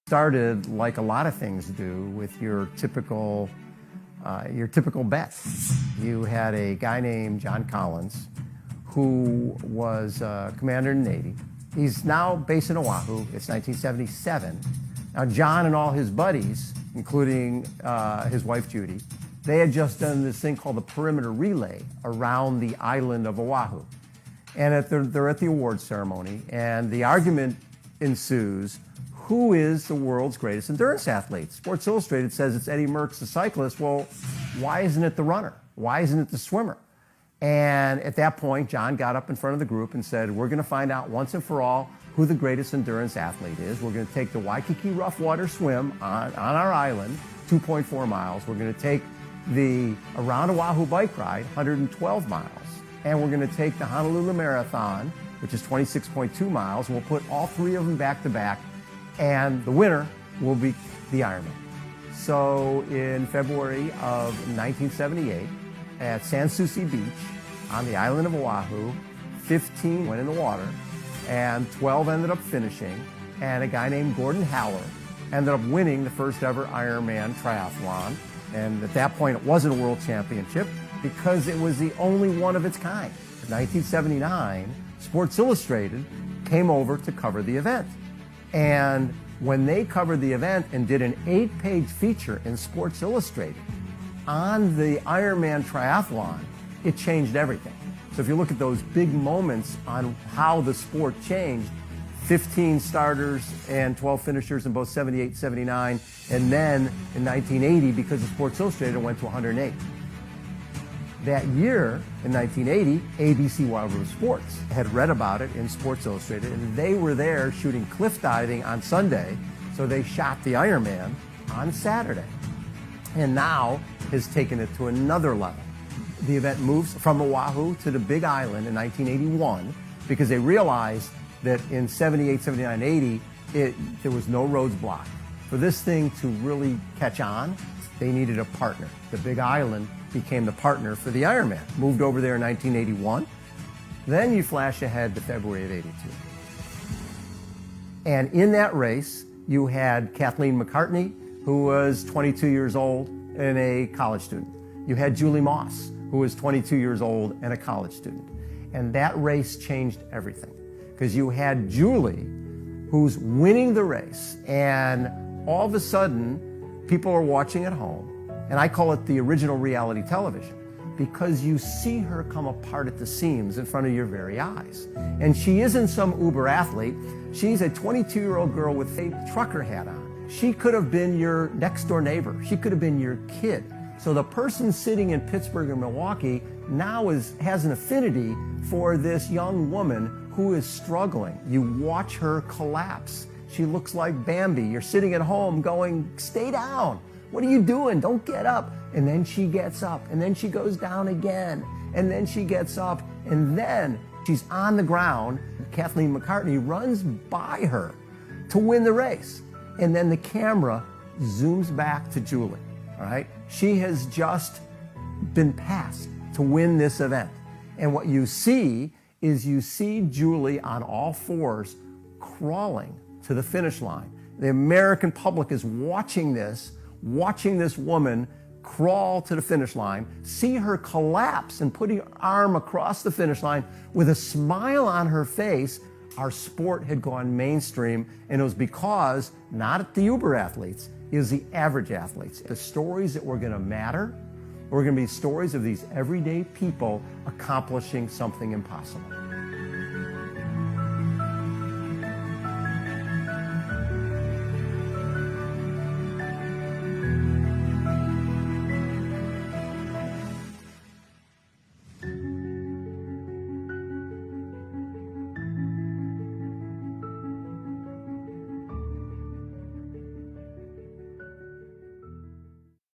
Started like a lot of things do with your typical bet. You had a guy named John Collins who was commander in the Navy. He's now based in Oahu. It's 1977. Now John and all his buddies, including his wife Judy, they had just done this thing called the perimeter relay around the island of Oahu. And they're at the awards ceremony, and the argument ensues: who is the world's greatest endurance athlete? Sports Illustrated says it's Eddie Merckx, the cyclist. Well, why isn't it the runner? Why isn't it the swimmer? And at that point, John got up in front of the group and said, we're going to find out once and for all who the greatest endurance athlete is. We're going to take the Waikiki rough water swim on our island, 2.4 miles. We're going to take the Around Oahu bike ride, 112 miles. And we're going to take the Honolulu Marathon, which is 26.2 miles. And we'll put all three of them back to back. And the winner will be the Ironman. So in February of 1978, at Sans Souci Beach on the island of Oahu, 15 went in the water, and 12 ended up finishing. And a guy named Gordon Haller ended up winning the first ever Ironman triathlon. And at that point, it wasn't a world championship because it was the only one of its kind. In 1979, Sports Illustrated came over to cover the event. And when they covered the event and did an 8-page feature in Sports Illustrated on the Ironman triathlon, it changed everything. So if you look at those big moments on how the sport changed, 15 starters and 12 finishers in both 78, 79, and then in 1980, because of Sports Illustrated, it went to 108. That year, in 1980, ABC Wild Rose Sports had read about it in Sports Illustrated, and they were there shooting cliff diving on Sunday, so they shot the Ironman on Saturday. And now has taken it to another level. The event moves from Oahu to the Big Island in 1981 because they realized that in 78, 79, 80, there was no roads blocked. For this thing to really catch on, they needed a partner. The Big Island became the partner for the Ironman. Moved over there in 1981. Then you flash ahead to February of 82. And in that race, you had Kathleen McCartney, who was 22 years old and a college student. You had Julie Moss, who was 22 years old and a college student. And that race changed everything. Because you had Julie, who's winning the race, and all of a sudden, people are watching at home. And I call it the original reality television, because you see her come apart at the seams in front of your very eyes. And she isn't some uber athlete. She's a 22-year-old girl with a trucker hat on. She could have been your next door neighbor. She could have been your kid. So the person sitting in Pittsburgh or Milwaukee now has an affinity for this young woman who is struggling. You watch her collapse. She looks like Bambi. You're sitting at home going, stay down. What are you doing? Don't get up. And then she gets up, and then she goes down again, and then she gets up, and then she's on the ground. Kathleen McCartney runs by her to win the race. And then the camera zooms back to Julie, all right? She has just been passed to win this event. And what you see is Julie on all fours crawling to the finish line. The American public is watching this woman crawl to the finish line, see her collapse and put her arm across the finish line with a smile on her face. Our sport had gone mainstream, and it was because, not the uber athletes, it was the average athletes. The stories that were going to matter were going to be stories of these everyday people accomplishing something impossible.